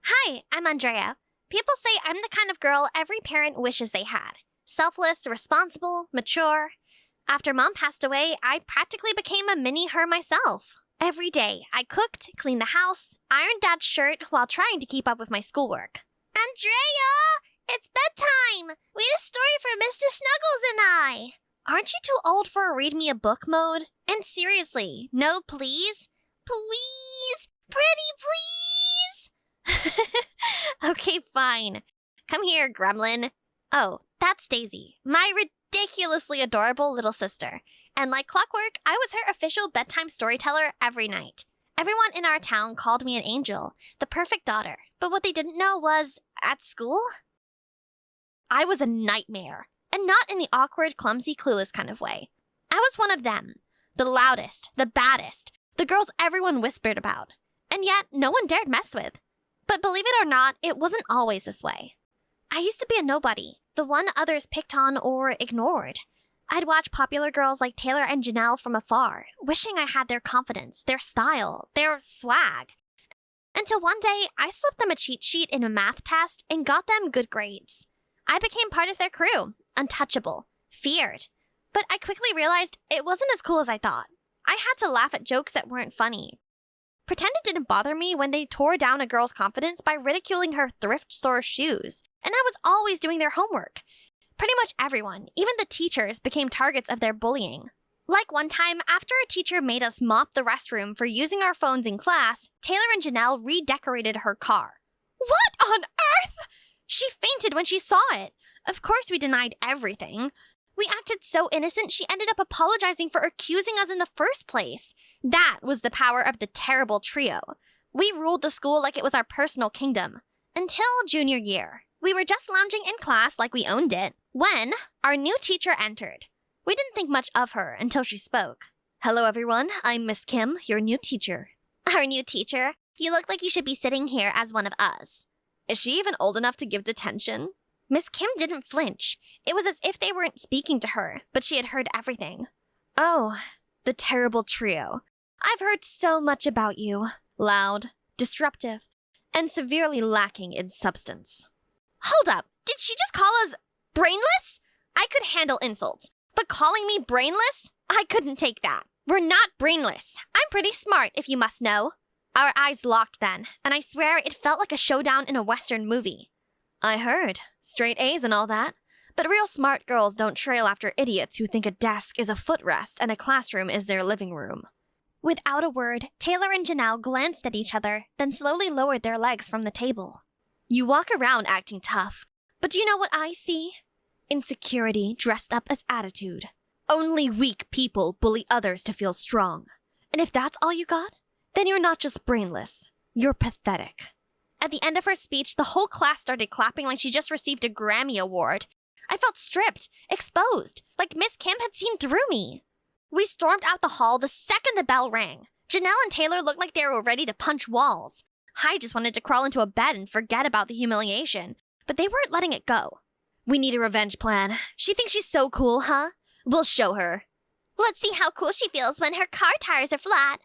Hi, I'm Andrea. People say I'm the kind of girl every parent wishes they had. Selfless, responsible, mature. After Mom passed away, I practically became a mini her myself. Every day, I cooked, cleaned the house, ironed Dad's shirt while trying to keep up with my schoolwork. Andrea! It's bedtime! Read a story for Mr. Snuggles and I! Aren't you too old for a read me a book mode? And seriously, no please? Please! Pretty please! Okay, fine. Come here, gremlin. Oh, that's Daisy, my ridiculously adorable little sister. And like clockwork, I was her official bedtime storyteller every night. Everyone in our town called me an angel, the perfect daughter. But what they didn't know was, at school, I was a nightmare. And not in the awkward, clumsy, clueless kind of way. I was one of them. The loudest, the baddest, the girls everyone whispered about. And yet, no one dared mess with. But believe it or not, it wasn't always this way. I used to be a nobody, the one others picked on or ignored. I'd watch popular girls like Taylor and Janelle from afar, wishing I had their confidence, their style, their swag. Until one day, I slipped them a cheat sheet in a math test and got them good grades. I became part of their crew, untouchable, feared. But I quickly realized it wasn't as cool as I thought. I had to laugh at jokes that weren't funny. Pretend it didn't bother me when they tore down a girl's confidence by ridiculing her thrift store shoes, and I was always doing their homework. Pretty much everyone, even the teachers, became targets of their bullying. Like one time, after a teacher made us mop the restroom for using our phones in class, Taylor and Janelle redecorated her car. What on earth? She fainted when she saw it. Of course we denied everything. We acted so innocent she ended up apologizing for accusing us in the first place. That was the power of the terrible trio. We ruled the school like it was our personal kingdom. Until junior year. We were just lounging in class like we owned it, when our new teacher entered. We didn't think much of her until she spoke. Hello everyone, I'm Miss Kim, your new teacher. Our new teacher? You look like you should be sitting here as one of us. Is she even old enough to give detention? Miss Kim didn't flinch. It was as if they weren't speaking to her, but she had heard everything. Oh, the terrible trio. I've heard so much about you. Loud, disruptive, and severely lacking in substance. Hold up, did she just call us brainless? I could handle insults, but calling me brainless? I couldn't take that. We're not brainless. I'm pretty smart, if you must know. Our eyes locked then, and I swear it felt like a showdown in a Western movie. I heard. Straight A's and all that. But real smart girls don't trail after idiots who think a desk is a footrest and a classroom is their living room. Without a word, Taylor and Janelle glanced at each other, then slowly lowered their legs from the table. You walk around acting tough, but do you know what I see? Insecurity dressed up as attitude. Only weak people bully others to feel strong. And if that's all you got, then you're not just brainless, you're pathetic. At the end of her speech, the whole class started clapping like she just received a Grammy Award. I felt stripped, exposed, like Miss Kim had seen through me. We stormed out the hall the second the bell rang. Janelle and Taylor looked like they were ready to punch walls. I just wanted to crawl into a bed and forget about the humiliation, but they weren't letting it go. We need a revenge plan. She thinks she's so cool, huh? We'll show her. Let's see how cool she feels when her car tires are flat.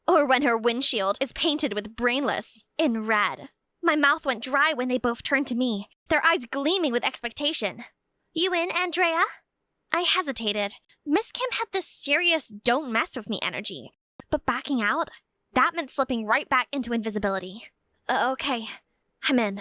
Or when her windshield is painted with brainless in red. My mouth went dry when they both turned to me, their eyes gleaming with expectation. You in, Andrea? I hesitated. Miss Kim had this serious don't mess with me energy. But backing out? That meant slipping right back into invisibility. Okay, I'm in.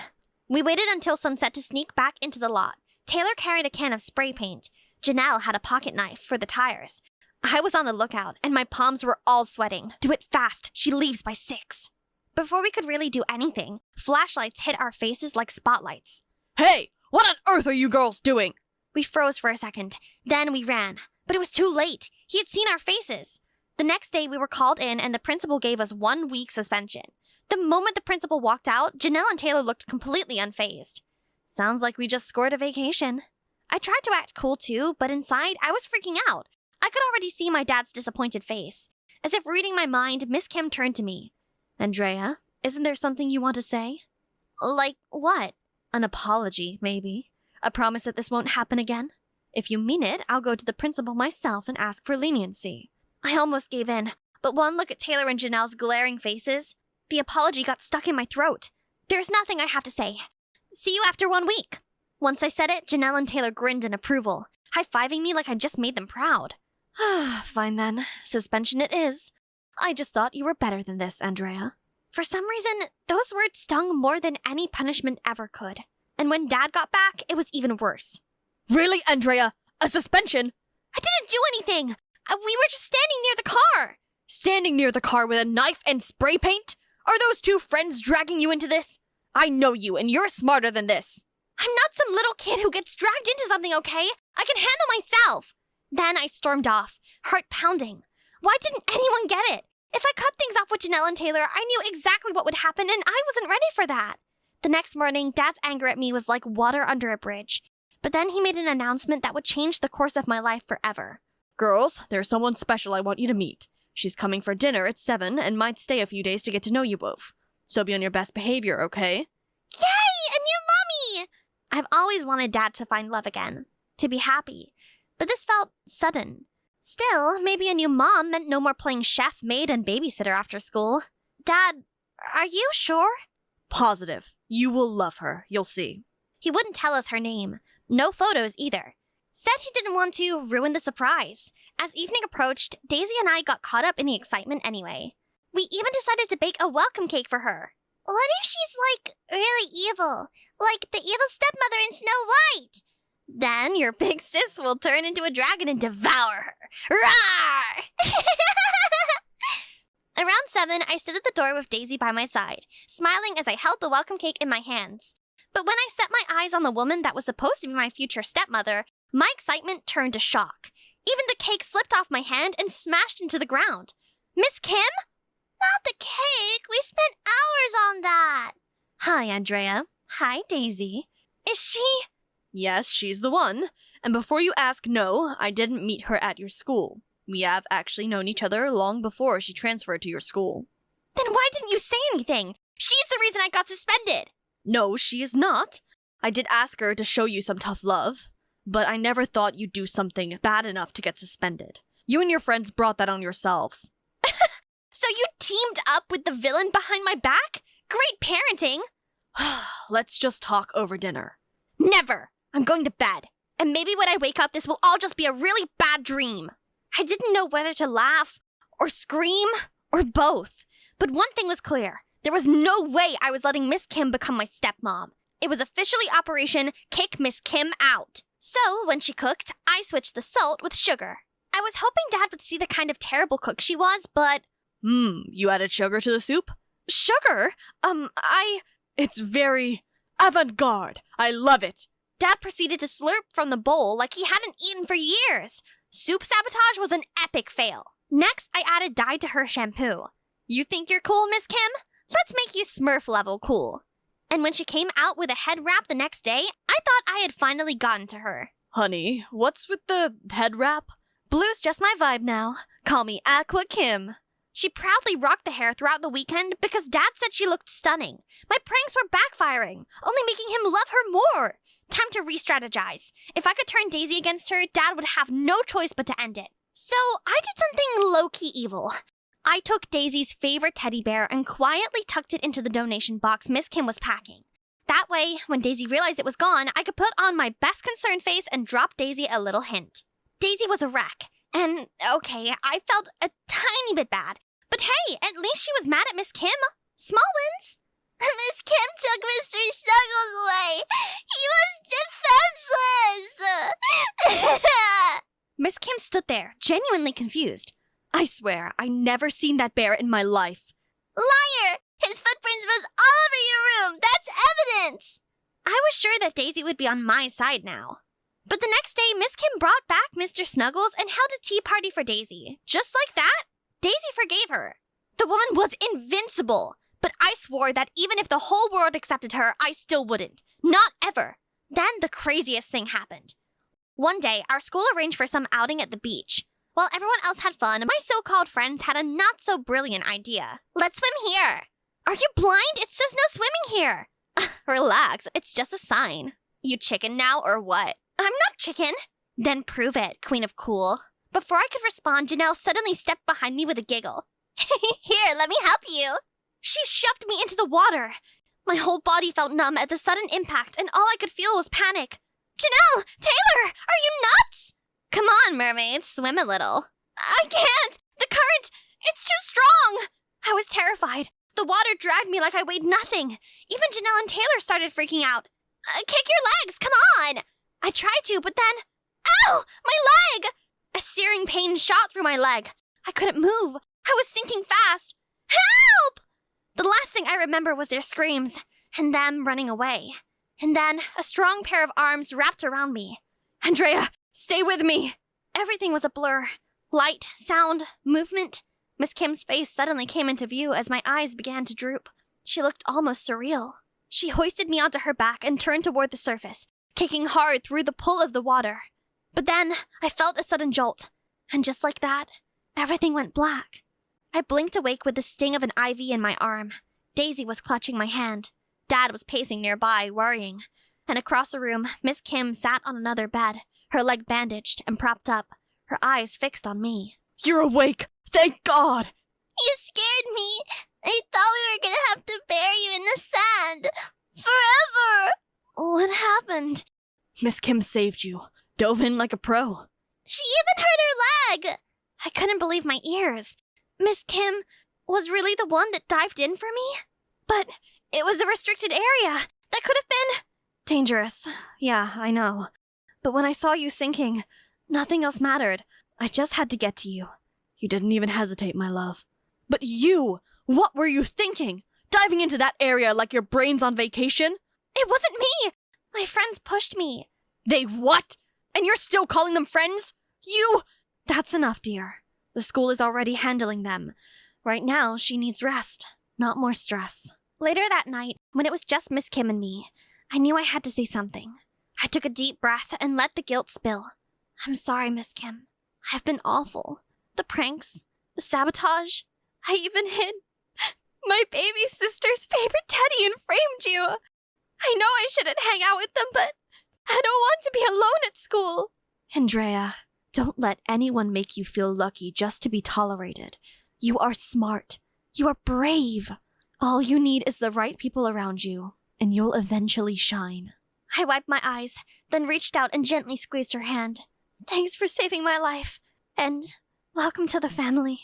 We waited until sunset to sneak back into the lot. Taylor carried a can of spray paint. Janelle had a pocket knife for the tires. I was on the lookout, and my palms were all sweating. Do it fast, she leaves by 6. Before we could really do anything, flashlights hit our faces like spotlights. Hey, what on earth are you girls doing? We froze for a second. Then we ran. But it was too late. He had seen our faces. The next day, we were called in, and the principal gave us 1 week suspension. The moment the principal walked out, Janelle and Taylor looked completely unfazed. Sounds like we just scored a vacation. I tried to act cool too, but inside, I was freaking out. I could already see my dad's disappointed face. As if reading my mind, Miss Kim turned to me. Andrea, isn't there something you want to say? Like what? An apology, maybe. A promise that this won't happen again. If you mean it, I'll go to the principal myself and ask for leniency. I almost gave in, but one look at Taylor and Janelle's glaring faces, the apology got stuck in my throat. There's nothing I have to say. See you after 1 week. Once I said it, Janelle and Taylor grinned in approval, high-fiving me like I just made them proud. Fine then. Suspension it is. I just thought you were better than this, Andrea. For some reason, those words stung more than any punishment ever could. And when Dad got back, it was even worse. Really, Andrea? A suspension? I didn't do anything! We were just standing near the car! Standing near the car with a knife and spray paint? Are those two friends dragging you into this? I know you, and you're smarter than this. I'm not some little kid who gets dragged into something, okay? I can handle myself! Then I stormed off, heart pounding. Why didn't anyone get it? If I cut things off with Janelle and Taylor, I knew exactly what would happen, and I wasn't ready for that. The next morning, Dad's anger at me was like water under a bridge. But then he made an announcement that would change the course of my life forever. Girls, there's someone special I want you to meet. She's coming for dinner at 7 and might stay a few days to get to know you both. So be on your best behavior, okay? Yay! A new mommy! I've always wanted Dad to find love again, to be happy. But this felt sudden. Still, maybe a new mom meant no more playing chef, maid, and babysitter after school. Dad, are you sure? Positive. You will love her. You'll see. He wouldn't tell us her name. No photos either. Said he didn't want to ruin the surprise. As evening approached, Daisy and I got caught up in the excitement anyway. We even decided to bake a welcome cake for her. What if she's, really evil? Like the evil stepmother in Snow White? Then your big sis will turn into a dragon and devour her. Roar! Around 7, I stood at the door with Daisy by my side, smiling as I held the welcome cake in my hands. But when I set my eyes on the woman that was supposed to be my future stepmother, my excitement turned to shock. Even the cake slipped off my hand and smashed into the ground. Miss Kim? Not the cake. We spent hours on that. Hi, Andrea. Hi, Daisy. Is she... Yes, she's the one. And before you ask, no, I didn't meet her at your school. We have actually known each other long before she transferred to your school. Then why didn't you say anything? She's the reason I got suspended. No, she is not. I did ask her to show you some tough love, but I never thought you'd do something bad enough to get suspended. You and your friends brought that on yourselves. So you teamed up with the villain behind my back? Great parenting. Let's just talk over dinner. Never. I'm going to bed. And maybe when I wake up, this will all just be a really bad dream. I didn't know whether to laugh, or scream, or both. But one thing was clear. There was no way I was letting Miss Kim become my stepmom. It was officially Operation Kick Miss Kim Out. So, when she cooked, I switched the salt with sugar. I was hoping Dad would see the kind of terrible cook she was, but... You added sugar to the soup? Sugar? It's very avant-garde. I love it. Dad proceeded to slurp from the bowl like he hadn't eaten for years. Soup sabotage was an epic fail. Next, I added dye to her shampoo. You think you're cool, Miss Kim? Let's make you Smurf level cool. And when she came out with a head wrap the next day, I thought I had finally gotten to her. Honey, what's with the head wrap? Blue's just my vibe now. Call me Aqua Kim. She proudly rocked the hair throughout the weekend because Dad said she looked stunning. My pranks were backfiring, only making him love her more. Time to re-strategize. If I could turn Daisy against her, Dad would have no choice but to end it. So I did something low-key evil. I took Daisy's favorite teddy bear and quietly tucked it into the donation box Miss Kim was packing. That way, when Daisy realized it was gone, I could put on my best concerned face and drop Daisy a little hint. Daisy was a wreck. And, okay, I felt a tiny bit bad. But hey, at least she was mad at Miss Kim. Small wins. Miss Kim took Mr. Snuggles away. He was defenseless. Miss Kim stood there, genuinely confused. I swear, I never seen that bear in my life. Liar! His footprints was all over your room. That's evidence. I was sure that Daisy would be on my side now. But the next day, Miss Kim brought back Mr. Snuggles and held a tea party for Daisy. Just like that, Daisy forgave her. The woman was invincible. But I swore that even if the whole world accepted her, I still wouldn't. Not ever. Then the craziest thing happened. One day, our school arranged for some outing at the beach. While everyone else had fun, my so-called friends had a not-so-brilliant idea. Let's swim here. Are you blind? It says no swimming here. Relax, it's just a sign. You chicken now or what? I'm not chicken. Then prove it, Queen of Cool. Before I could respond, Janelle suddenly stepped behind me with a giggle. Here, let me help you. She shoved me into the water. My whole body felt numb at the sudden impact, and all I could feel was panic. Janelle! Taylor! Are you nuts? Come on, mermaids, swim a little. I can't! The current! It's too strong! I was terrified. The water dragged me like I weighed nothing. Even Janelle and Taylor started freaking out. Kick your legs, come on! I tried to, but then... Ow! My leg! A searing pain shot through my leg. I couldn't move. I was sinking fast. Help! The last thing I remember was their screams, and them running away. And then a strong pair of arms wrapped around me. Andrea, stay with me! Everything was a blur. Light, sound, movement. Miss Kim's face suddenly came into view as my eyes began to droop. She looked almost surreal. She hoisted me onto her back and turned toward the surface, kicking hard through the pull of the water. But then I felt a sudden jolt, and just like that, everything went black. I blinked awake with the sting of an IV in my arm. Daisy was clutching my hand. Dad was pacing nearby, worrying. And across the room, Miss Kim sat on another bed, her leg bandaged and propped up, her eyes fixed on me. You're awake! Thank God! You scared me! I thought we were gonna have to bury you in the sand! Forever! What happened? Miss Kim saved you. Dove in like a pro. She even hurt her leg! I couldn't believe my ears. Miss Kim was really the one that dived in for me? But it was a restricted area. That could have been... Dangerous. Yeah, I know. But when I saw you sinking, nothing else mattered. I just had to get to you. You didn't even hesitate, my love. But you! What were you thinking? Diving into that area like your brain's on vacation? It wasn't me! My friends pushed me. They what? And you're still calling them friends? You... That's enough, dear. The school is already handling them. Right now, she needs rest, not more stress. Later that night, when it was just Miss Kim and me, I knew I had to say something. I took a deep breath and let the guilt spill. I'm sorry, Miss Kim. I've been awful. The pranks, the sabotage. I even hid my baby sister's favorite teddy and framed you. I know I shouldn't hang out with them, but I don't want to be alone at school. Andrea, don't let anyone make you feel lucky just to be tolerated. You are smart. You are brave. All you need is the right people around you, and you'll eventually shine. I wiped my eyes, then reached out and gently squeezed her hand. Thanks for saving my life, and welcome to the family.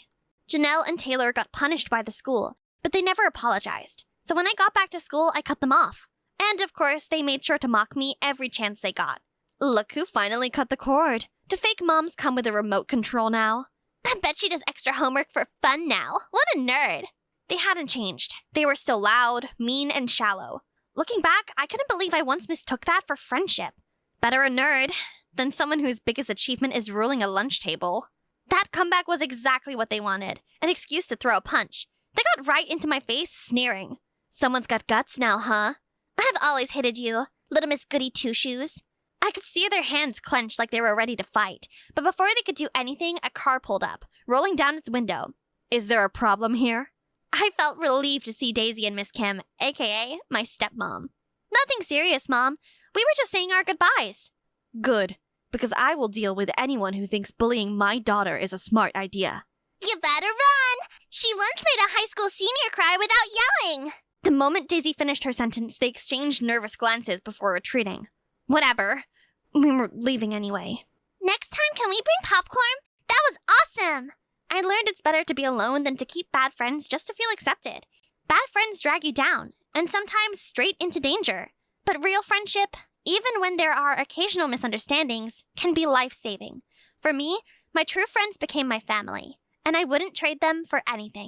Janelle and Taylor got punished by the school, but they never apologized. So when I got back to school, I cut them off. And of course, they made sure to mock me every chance they got. Look who finally cut the cord. Do fake moms come with a remote control now? I bet she does extra homework for fun now. What a nerd. They hadn't changed. They were still loud, mean, and shallow. Looking back, I couldn't believe I once mistook that for friendship. Better a nerd than someone whose biggest achievement is ruling a lunch table. That comeback was exactly what they wanted. An excuse to throw a punch. They got right into my face, sneering. Someone's got guts now, huh? I've always hated you, little Miss Goody Two-Shoes. I could see their hands clench like they were ready to fight. But before they could do anything, a car pulled up, rolling down its window. Is there a problem here? I felt relieved to see Daisy and Miss Kim, a.k.a. my stepmom. Nothing serious, Mom. We were just saying our goodbyes. Good, because I will deal with anyone who thinks bullying my daughter is a smart idea. You better run! She once made a high school senior cry without yelling! The moment Daisy finished her sentence, they exchanged nervous glances before retreating. Whatever. We were leaving anyway. Next time, can we bring popcorn? That was awesome! I learned it's better to be alone than to keep bad friends just to feel accepted. Bad friends drag you down, and sometimes straight into danger. But real friendship, even when there are occasional misunderstandings, can be life-saving. For me, my true friends became my family, and I wouldn't trade them for anything.